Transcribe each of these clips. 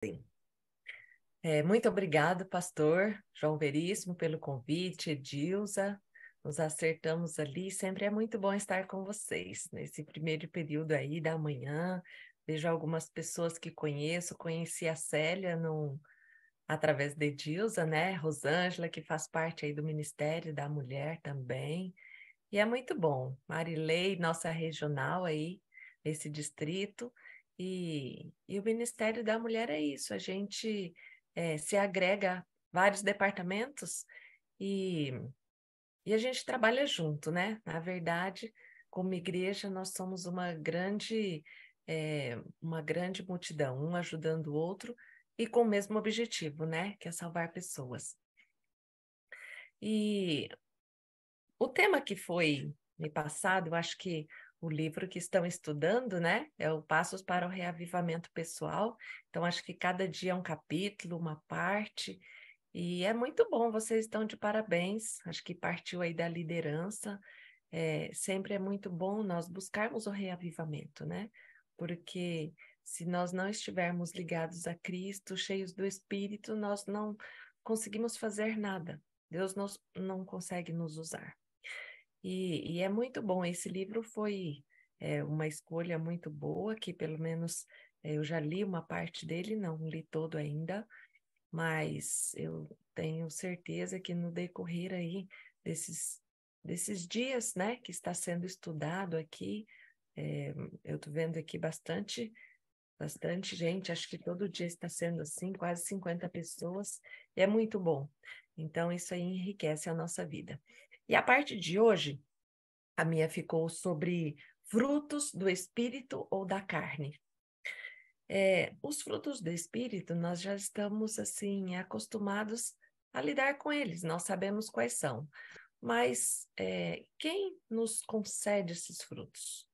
Sim. Muito obrigado, pastor João Veríssimo, pelo convite, Edilza. Nos acertamos ali. Sempre é muito bom estar com vocês nesse primeiro período aí da manhã. Vejo algumas pessoas que conheço. Conheci a Célia através de Edilza, né? Rosângela, que faz parte aí do Ministério da Mulher também. E é muito bom. Marilei, nossa regional aí, esse distrito. E o Ministério da Mulher é isso, a gente se agrega a vários departamentos e, e a gente trabalha junto, né? Na verdade, como igreja, nós somos uma grande multidão, um ajudando o outro e com o mesmo objetivo, né? Que é salvar pessoas. E o tema que foi me passado, eu acho que o livro que estão estudando, né, é o Passos para o Reavivamento Pessoal. Então, acho que cada dia é um capítulo, uma parte, e é muito bom, vocês estão de parabéns. Acho que partiu aí da liderança. Sempre é muito bom nós buscarmos o reavivamento, né? Porque se nós não estivermos ligados a Cristo, cheios do Espírito, nós não conseguimos fazer nada. Deus não consegue nos usar. E é muito bom. Esse livro foi uma escolha muito boa, que pelo menos eu já li uma parte dele, não li todo ainda, mas eu tenho certeza que no decorrer aí desses dias, né, que está sendo estudado aqui, eu estou vendo aqui bastante gente, acho que todo dia está sendo assim, quase 50 pessoas, e é muito bom. Então, isso aí enriquece a nossa vida. E a parte de hoje, a minha ficou sobre frutos do espírito ou da carne. Os frutos do espírito, nós já estamos assim acostumados a lidar com eles, nós sabemos quais são. Mas quem nos concede esses frutos?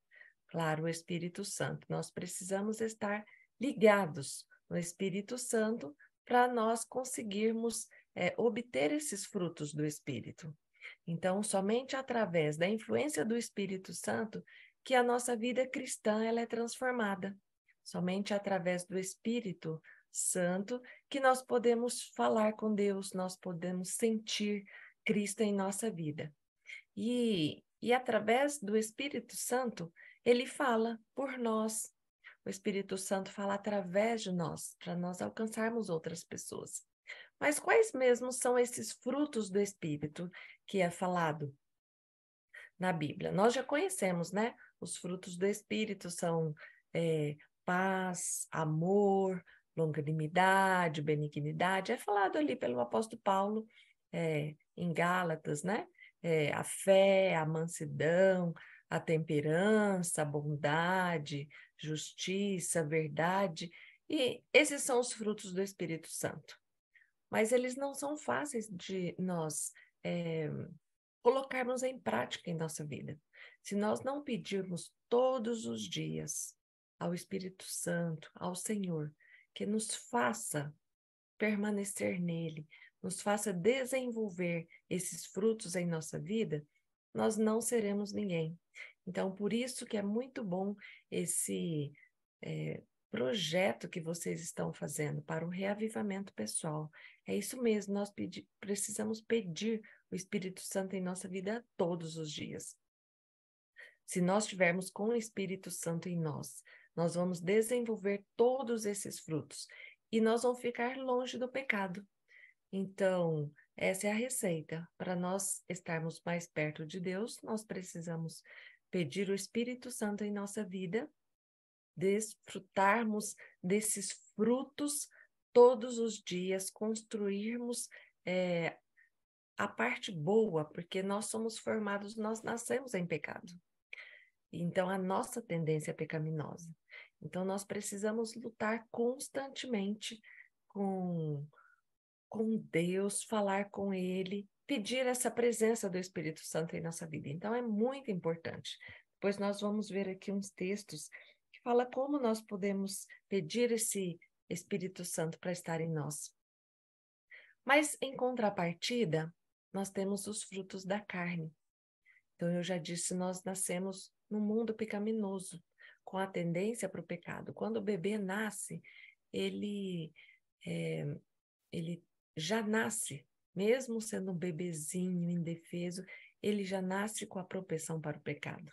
Claro, o Espírito Santo. Nós precisamos estar ligados no Espírito Santo para nós conseguirmos obter esses frutos do Espírito. Então, somente através da influência do Espírito Santo que a nossa vida cristã ela é transformada. Somente através do Espírito Santo que nós podemos falar com Deus, nós podemos sentir Cristo em nossa vida. E através do Espírito Santo, ele fala por nós. O Espírito Santo fala através de nós, para nós alcançarmos outras pessoas. Mas quais mesmo são esses frutos do Espírito que é falado na Bíblia? Nós já conhecemos, né? Os frutos do Espírito são paz, amor, longanimidade, benignidade. É falado ali pelo apóstolo Paulo em Gálatas, né? A fé, a mansidão, a temperança, a bondade, justiça, verdade. E esses são os frutos do Espírito Santo. Mas eles não são fáceis de nós colocarmos em prática em nossa vida. Se nós não pedirmos todos os dias ao Espírito Santo, ao Senhor, que nos faça permanecer nele, nos faça desenvolver esses frutos em nossa vida, nós não seremos ninguém. Então, por isso que é muito bom esse projeto que vocês estão fazendo para o reavivamento pessoal. É isso mesmo, nós precisamos pedir o Espírito Santo em nossa vida todos os dias. Se nós estivermos com o Espírito Santo em nós, nós vamos desenvolver todos esses frutos e nós vamos ficar longe do pecado. Então, essa é a receita. Para nós estarmos mais perto de Deus, nós precisamos pedir o Espírito Santo em nossa vida, desfrutarmos desses frutos todos os dias, construirmos a parte boa, porque nós somos formados, nós nascemos em pecado. Então, a nossa tendência é pecaminosa. Então, nós precisamos lutar constantemente com, com Deus, falar com Ele, pedir essa presença do Espírito Santo em nossa vida. Então, é muito importante. Depois nós vamos ver aqui uns textos que fala como nós podemos pedir esse Espírito Santo para estar em nós. Mas, em contrapartida, nós temos os frutos da carne. Então, eu já disse, nós nascemos num mundo pecaminoso, com a tendência para o pecado. Quando o bebê nasce, ele, é, ele já nasce, mesmo sendo um bebezinho indefeso, ele já nasce com a propensão para o pecado.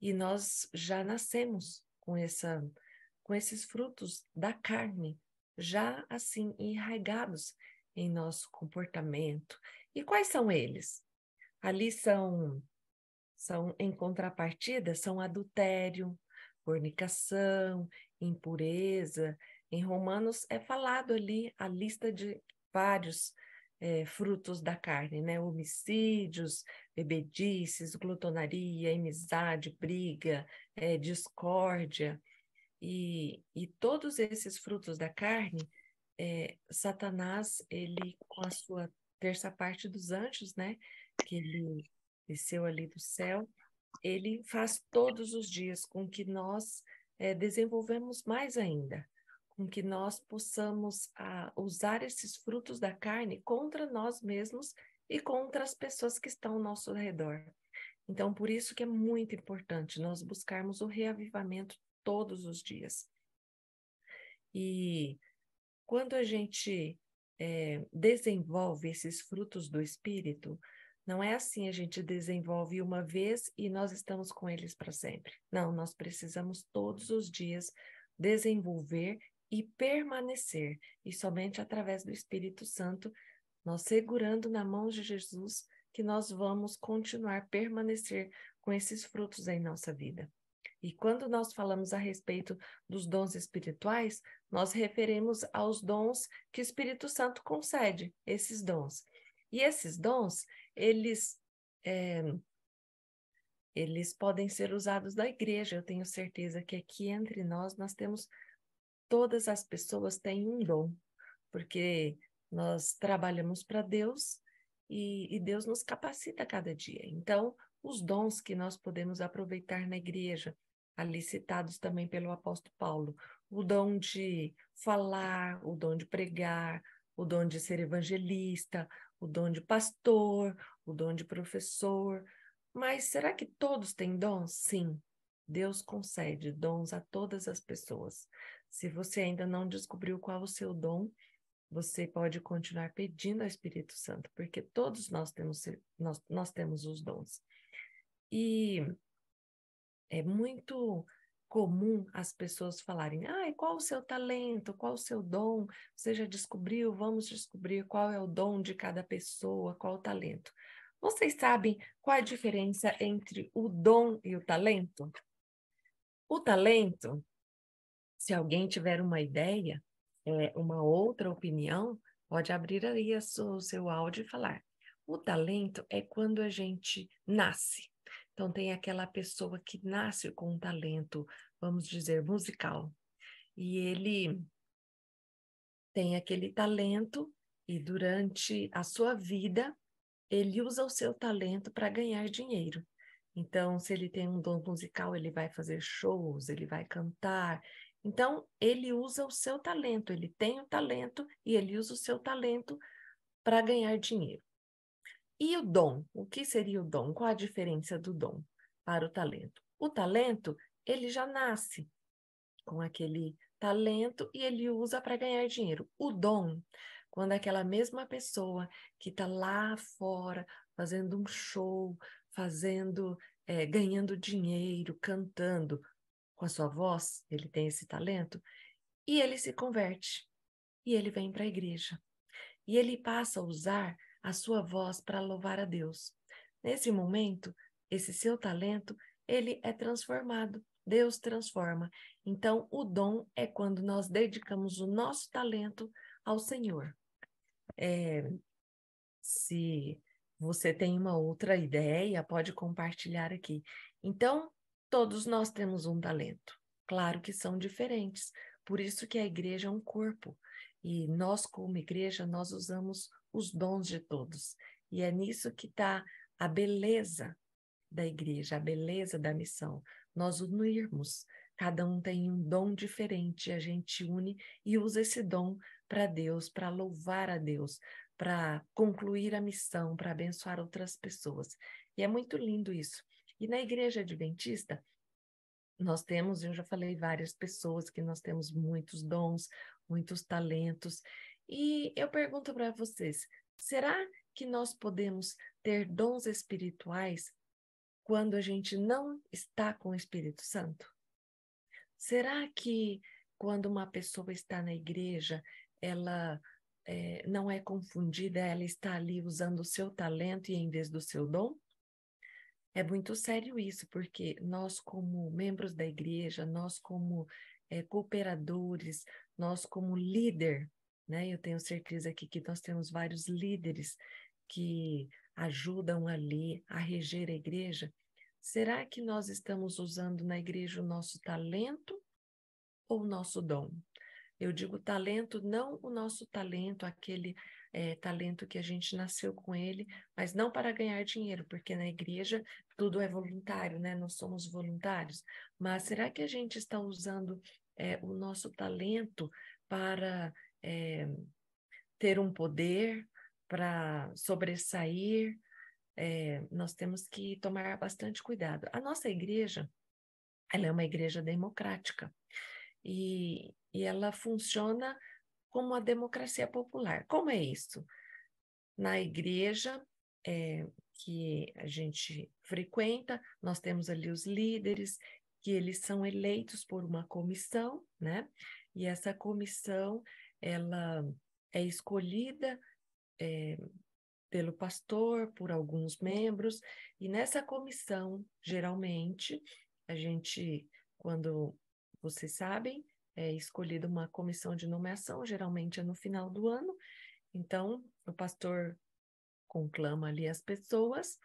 E nós já nascemos com esses frutos da carne, já assim enraigados em nosso comportamento. E quais são eles? Ali são em contrapartida, são adultério, fornicação, impureza. Em Romanos é falado ali a lista de vários frutos da carne, né? Homicídios, bebedices, glutonaria, inimizade, briga, discórdia. E todos esses frutos da carne, Satanás, ele, com a sua terça parte dos anjos, né? Que ele desceu ali do céu, ele faz todos os dias com que nós desenvolvemos mais ainda, com que nós possamos usar esses frutos da carne contra nós mesmos e contra as pessoas que estão ao nosso redor. Então, por isso que é muito importante nós buscarmos o reavivamento todos os dias. E quando a gente desenvolve esses frutos do Espírito, não é assim, a gente desenvolve uma vez e nós estamos com eles para sempre. Não, nós precisamos todos os dias desenvolver e permanecer. E somente através do Espírito Santo, nós segurando na mão de Jesus, que nós vamos continuar a permanecer com esses frutos em nossa vida. E quando nós falamos a respeito dos dons espirituais, nós referimos aos dons que o Espírito Santo concede, esses dons. E esses dons, eles podem ser usados na igreja. Eu tenho certeza que aqui entre nós temos, todas as pessoas têm um dom, porque nós trabalhamos para Deus e Deus nos capacita a cada dia. Então, os dons que nós podemos aproveitar na igreja, ali citados também pelo apóstolo Paulo, o dom de falar, o dom de pregar, o dom de ser evangelista, o dom de pastor, o dom de professor. Mas será que todos têm dons? Sim, Deus concede dons a todas as pessoas. Se você ainda não descobriu qual o seu dom, você pode continuar pedindo ao Espírito Santo, porque todos nós temos os dons. E é muito comum as pessoas falarem, qual o seu talento, qual o seu dom? Você já descobriu? Vamos descobrir qual é o dom de cada pessoa, qual o talento. Vocês sabem qual a diferença entre o dom e o talento? O talento, se alguém tiver uma ideia, uma outra opinião, pode abrir aí o seu áudio e falar. O talento é quando a gente nasce. Então, tem aquela pessoa que nasce com um talento, vamos dizer, musical. E ele tem aquele talento e durante a sua vida, ele usa o seu talento para ganhar dinheiro. Então, se ele tem um dom musical, ele vai fazer shows, ele vai cantar. Então, ele usa o seu talento, ele tem o talento e ele usa o seu talento para ganhar dinheiro. E o dom? O que seria o dom? Qual a diferença do dom para o talento? O talento, ele já nasce com aquele talento e ele usa para ganhar dinheiro. O dom, quando aquela mesma pessoa que está lá fora fazendo um show, ganhando dinheiro, cantando com a sua voz, ele tem esse talento, e ele se converte, e ele vem para a igreja, e ele passa a usar a sua voz para louvar a Deus. Nesse momento, esse seu talento, ele é transformado. Deus transforma. Então, o dom é quando nós dedicamos o nosso talento ao Senhor. Se você tem uma outra ideia, pode compartilhar aqui. Então, todos nós temos um talento. Claro que são diferentes. Por isso que a igreja é um corpo. E nós, como igreja, nós usamos os dons de todos. E é nisso que está a beleza da igreja, a beleza da missão. Nós unirmos. Cada um tem um dom diferente, a gente une e usa esse dom para Deus, para louvar a Deus, para concluir a missão, para abençoar outras pessoas. E é muito lindo isso. E na igreja adventista, Nós temos, eu já falei várias pessoas que nós temos muitos dons, muitos talentos. E eu pergunto para vocês, será que nós podemos ter dons espirituais quando a gente não está com o Espírito Santo? Será que quando uma pessoa está na igreja, ela não é confundida, ela está ali usando o seu talento e em vez do seu dom? É muito sério isso, porque nós, como membros da igreja, nós, como cooperadores, nós, como líder, né? Eu tenho certeza aqui que nós temos vários líderes que ajudam ali a reger a igreja. Será que nós estamos usando na igreja o nosso talento ou o nosso dom? Eu digo talento, não o nosso talento, aquele talento que a gente nasceu com ele, mas não para ganhar dinheiro, porque na igreja tudo é voluntário, né? Nós somos voluntários. Mas será que a gente está usando o nosso talento para ter um poder, para sobressair? Nós temos que tomar bastante cuidado. A nossa igreja, ela é uma igreja democrática e ela funciona como a democracia popular. Como é isso? Na igreja que a gente frequenta, nós temos ali os líderes, que eles são eleitos por uma comissão, né? E essa comissão, ela é escolhida pelo pastor, por alguns membros, e nessa comissão, geralmente, a gente, quando vocês sabem, é escolhida uma comissão de nomeação, geralmente é no final do ano, então o pastor conclama ali as pessoas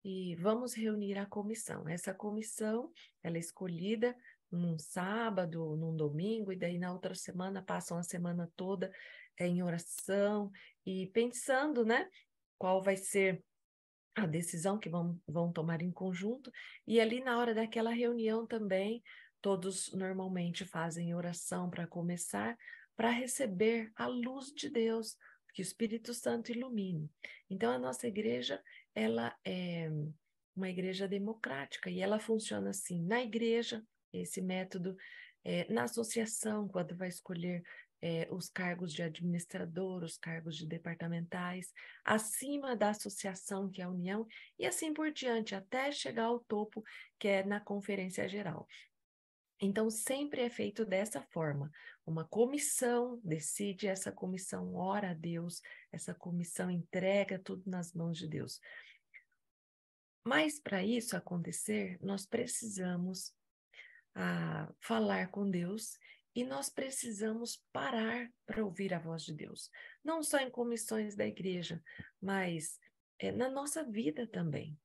e vamos reunir a comissão. Essa comissão, ela é escolhida num sábado, num domingo, e daí na outra semana passam a semana toda em oração e pensando, né, qual vai ser a decisão que vão tomar em conjunto. E ali na hora daquela reunião também, todos normalmente fazem oração para começar, para receber a luz de Deus, que o Espírito Santo ilumine. Então, a nossa igreja, ela é uma igreja democrática e ela funciona assim, na igreja, esse método, na associação, quando vai escolher os cargos de administrador, os cargos de departamentais, acima da associação, que é a união, e assim por diante, até chegar ao topo, que é na conferência geral. Então, sempre é feito dessa forma. Uma comissão decide, essa comissão ora a Deus, essa comissão entrega tudo nas mãos de Deus. Mas para isso acontecer, nós precisamos falar com Deus e nós precisamos parar para ouvir a voz de Deus. Não só em comissões da igreja, mas na nossa vida também.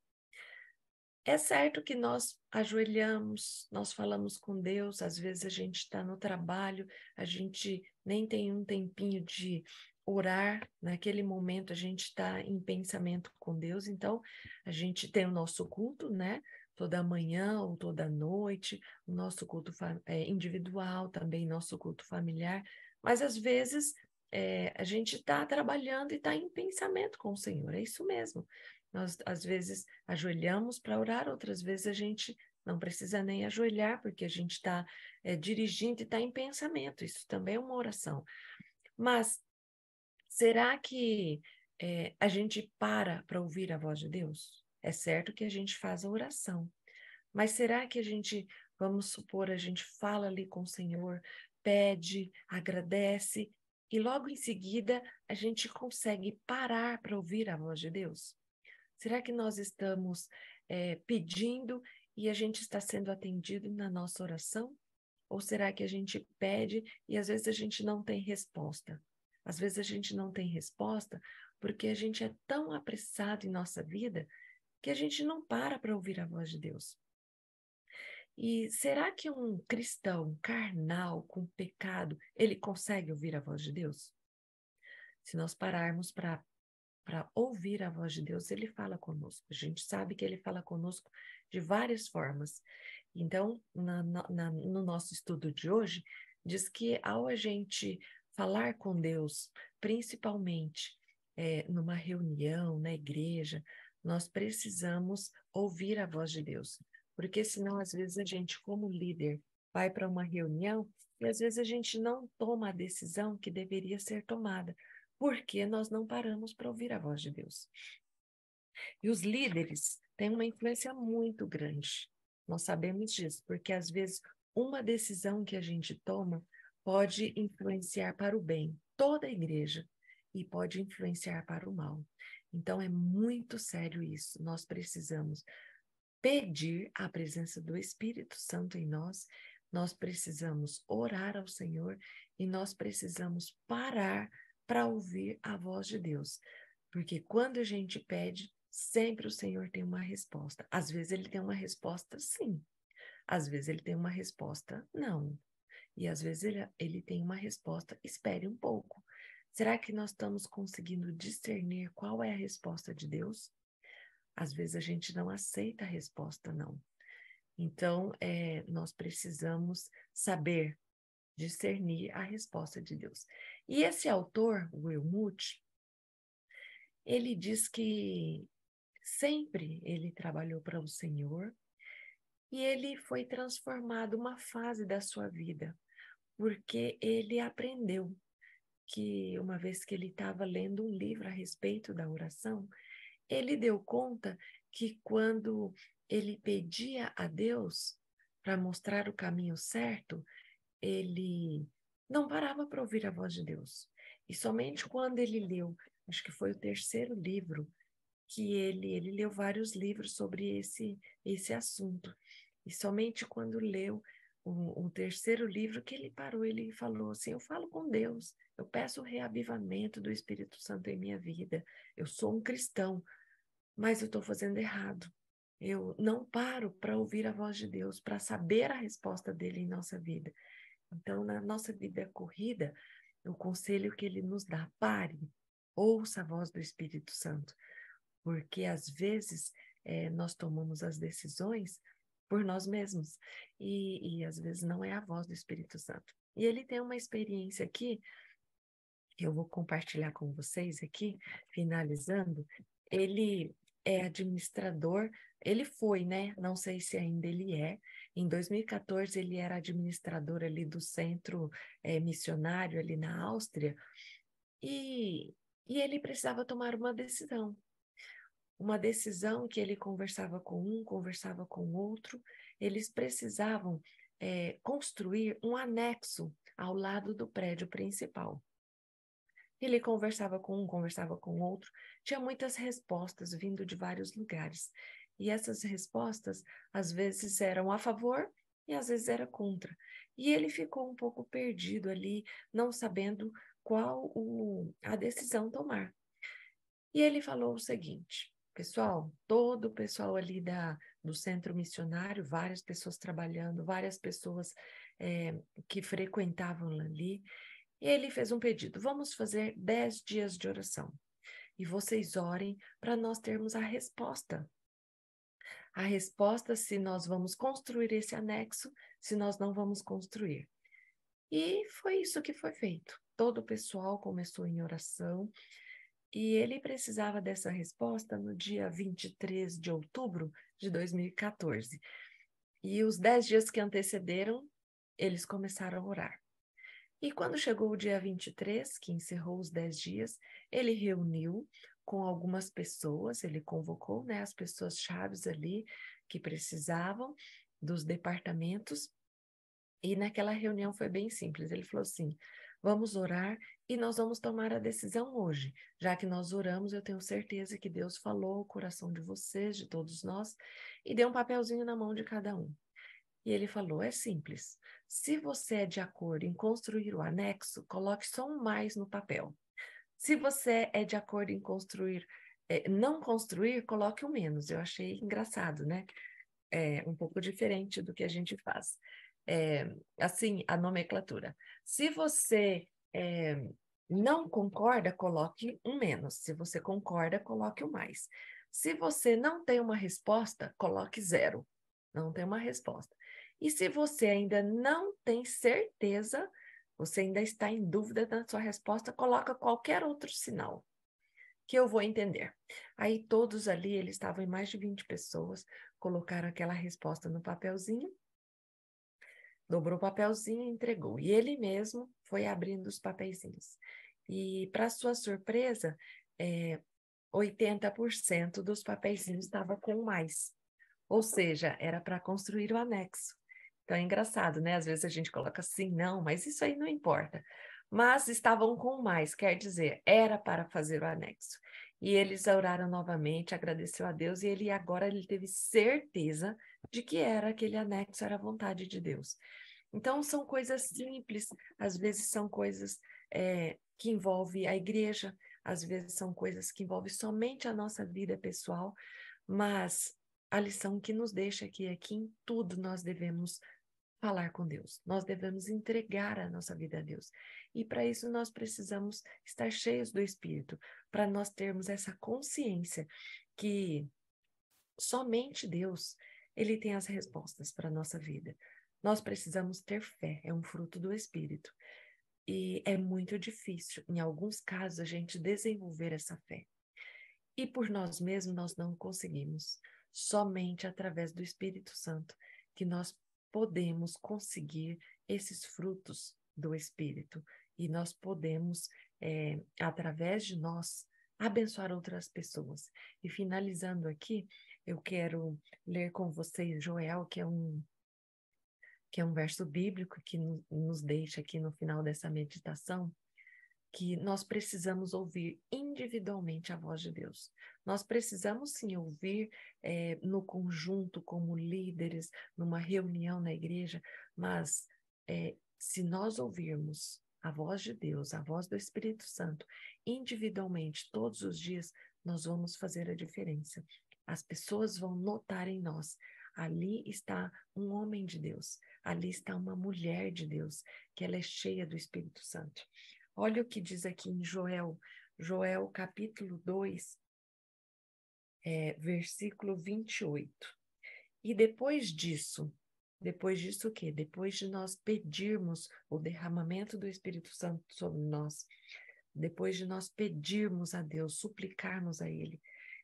É certo que nós ajoelhamos, nós falamos com Deus, às vezes a gente está no trabalho, a gente nem tem um tempinho de orar, naquele momento a gente está em pensamento com Deus, então a gente tem o nosso culto, né? Toda manhã ou toda noite, o nosso culto individual, também nosso culto familiar, mas às vezes a gente está trabalhando e está em pensamento com o Senhor, é isso mesmo. Nós, às vezes, ajoelhamos para orar, outras vezes a gente não precisa nem ajoelhar, porque a gente está dirigindo e está em pensamento. Isso também é uma oração. Mas será que a gente para ouvir a voz de Deus? É certo que a gente faz a oração, mas será que a gente, vamos supor, a gente fala ali com o Senhor, pede, agradece, e logo em seguida a gente consegue parar para ouvir a voz de Deus? Será que nós estamos pedindo e a gente está sendo atendido na nossa oração? Ou será que a gente pede e às vezes a gente não tem resposta? Às vezes a gente não tem resposta porque a gente é tão apressado em nossa vida que a gente não para ouvir a voz de Deus. E será que um cristão carnal, com pecado, ele consegue ouvir a voz de Deus? Se nós pararmos para ouvir a voz de Deus, ele fala conosco. A gente sabe que ele fala conosco de várias formas. Então, no nosso estudo de hoje, diz que ao a gente falar com Deus, principalmente numa reunião, na igreja, nós precisamos ouvir a voz de Deus. Porque senão, às vezes, a gente, como líder, vai para uma reunião e às vezes a gente não toma a decisão que deveria ser tomada, porque nós não paramos para ouvir a voz de Deus. E os líderes têm uma influência muito grande. Nós sabemos disso, porque às vezes uma decisão que a gente toma pode influenciar para o bem toda a igreja e pode influenciar para o mal. Então é muito sério isso. Nós precisamos pedir a presença do Espírito Santo em nós, nós precisamos orar ao Senhor e nós precisamos parar para ouvir a voz de Deus. Porque quando a gente pede, sempre o Senhor tem uma resposta. Às vezes ele tem uma resposta sim, às vezes ele tem uma resposta não. E às vezes ele tem uma resposta, espere um pouco. Será que nós estamos conseguindo discernir qual é a resposta de Deus? Às vezes a gente não aceita a resposta não. Então, nós precisamos saber discernir a resposta de Deus. E esse autor, Wilmut, ele diz que sempre ele trabalhou para o Senhor e ele foi transformado uma fase da sua vida, porque ele aprendeu que uma vez que ele estava lendo um livro a respeito da oração, ele deu conta que quando ele pedia a Deus para mostrar o caminho certo, ele não parava para ouvir a voz de Deus. E somente quando ele leu, acho que foi o terceiro livro, que ele leu vários livros sobre esse assunto. E somente quando leu o terceiro livro que ele parou, ele falou assim, eu falo com Deus, eu peço o reavivamento do Espírito Santo em minha vida, eu sou um cristão, mas eu estou fazendo errado. Eu não paro para ouvir a voz de Deus, para saber a resposta dele em nossa vida. Então, na nossa vida corrida, o conselho que ele nos dá, pare, ouça a voz do Espírito Santo, porque às vezes nós tomamos as decisões por nós mesmos e às vezes não é a voz do Espírito Santo. E ele tem uma experiência aqui, que eu vou compartilhar com vocês aqui, finalizando. Ele é administrador, ele foi, né? Não sei se ainda ele é. Em 2014, ele era administrador ali do centro missionário ali na Áustria, e ele precisava tomar uma decisão que ele conversava com um, conversava com outro, eles precisavam construir um anexo ao lado do prédio principal. Ele conversava com um, conversava com outro, tinha muitas respostas vindo de vários lugares. E essas respostas, às vezes, eram a favor e às vezes era contra. E ele ficou um pouco perdido ali, não sabendo qual a decisão tomar. E ele falou o seguinte, pessoal, todo o pessoal ali do centro missionário, várias pessoas trabalhando, várias pessoas que frequentavam ali, e ele fez um pedido, vamos fazer 10 dias de oração. E vocês orem para nós termos a resposta. A resposta se nós vamos construir esse anexo, se nós não vamos construir. E foi isso que foi feito. Todo o pessoal começou em oração e ele precisava dessa resposta no dia 23 de outubro de 2014. E os 10 dias que antecederam, eles começaram a orar. E quando chegou o dia 23, que encerrou os 10 dias, ele reuniu com algumas pessoas, ele convocou, né, as pessoas chaves ali que precisavam dos departamentos, e naquela reunião foi bem simples, ele falou assim, vamos orar e nós vamos tomar a decisão hoje, já que nós oramos, eu tenho certeza que Deus falou o coração de vocês, de todos nós, e deu um papelzinho na mão de cada um. E ele falou, é simples, se você é de acordo em construir o anexo, coloque só um mais no papel. Se você é de acordo em construir, não construir, coloque um menos. Eu achei engraçado, né? Um pouco diferente do que a gente faz. Assim, a nomenclatura. Se você não concorda, coloque um menos. Se você concorda, coloque um mais. Se você não tem uma resposta, coloque zero. Não tem uma resposta. E se você ainda não tem certeza, você ainda está em dúvida da sua resposta, coloca qualquer outro sinal que eu vou entender. Aí todos ali, eles estavam em mais de 20 pessoas, colocaram aquela resposta no papelzinho, dobrou o papelzinho e entregou. E ele mesmo foi abrindo os papeizinhos. E, para sua surpresa, 80% dos papeizinhos estava com mais. Ou seja, era para construir o anexo. Então é engraçado, né? Às vezes a gente coloca assim, não, mas isso aí não importa. Mas estavam com mais, quer dizer, era para fazer o anexo. E eles oraram novamente, agradeceu a Deus, e ele teve certeza de que era aquele anexo, era a vontade de Deus. Então são coisas simples, às vezes são coisas que envolvem a igreja, às vezes são coisas que envolvem somente a nossa vida pessoal, mas a lição que nos deixa aqui é que em tudo nós devemos falar com Deus, nós devemos entregar a nossa vida a Deus. E para isso nós precisamos estar cheios do Espírito, para nós termos essa consciência que somente Deus, ele tem as respostas para a nossa vida. Nós precisamos ter fé, é um fruto do Espírito. E é muito difícil, em alguns casos, a gente desenvolver essa fé. E por nós mesmos nós não conseguimos. Somente através do Espírito Santo que nós podemos conseguir esses frutos do Espírito. E nós podemos, através de nós, abençoar outras pessoas. E finalizando aqui, eu quero ler com vocês Joel, que é um verso bíblico que nos deixa aqui no final dessa meditação, que nós precisamos ouvir individualmente a voz de Deus. Nós precisamos sim ouvir no conjunto, como líderes, numa reunião na igreja, mas se nós ouvirmos a voz de Deus, a voz do Espírito Santo, individualmente, todos os dias, nós vamos fazer a diferença. As pessoas vão notar em nós. Ali está um homem de Deus, ali está uma mulher de Deus, que ela é cheia do Espírito Santo. Olha o que diz aqui em Joel capítulo 2, versículo 28. E depois disso o quê? Depois de nós pedirmos o derramamento do Espírito Santo sobre nós, depois de nós pedirmos a Deus, suplicarmos a Ele.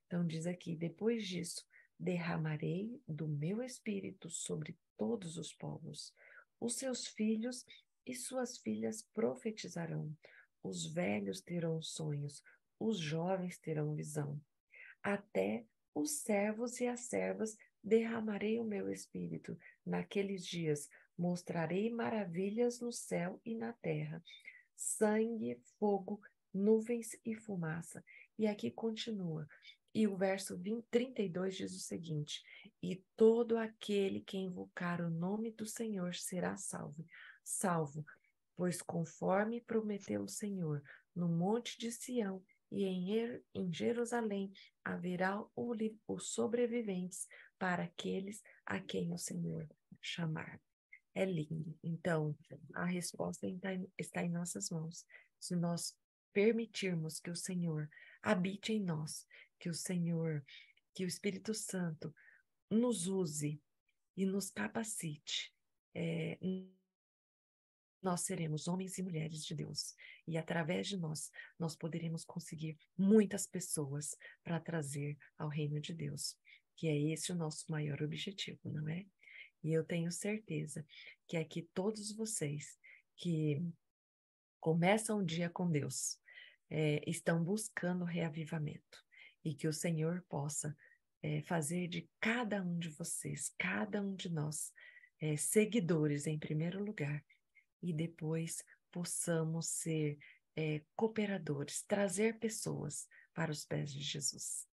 Então diz aqui, depois disso, derramarei do meu Espírito sobre todos os povos. Os seus filhos e suas filhas profetizarão. Os velhos terão sonhos, os jovens terão visão. Até os servos e as servas derramarei o meu espírito. Naqueles dias mostrarei maravilhas no céu e na terra, sangue, fogo, nuvens e fumaça. E aqui continua. E o verso 32 diz o seguinte: e todo aquele que invocar o nome do Senhor será salvo, pois conforme prometeu o Senhor, no monte de Sião e em Jerusalém haverá os sobreviventes para aqueles a quem o Senhor chamar. É lindo. Então, a resposta está em nossas mãos. Se nós permitirmos que o Senhor habite em nós, que o Espírito Santo nos use e nos capacite, nós seremos homens e mulheres de Deus. E através de nós, nós poderemos conseguir muitas pessoas para trazer ao reino de Deus, que é esse o nosso maior objetivo, não é? E eu tenho certeza que aqui todos vocês que começam o dia com Deus, estão buscando reavivamento. E que o Senhor possa fazer de cada um de vocês, cada um de nós, seguidores em primeiro lugar, e depois possamos ser cooperadores, trazer pessoas para os pés de Jesus.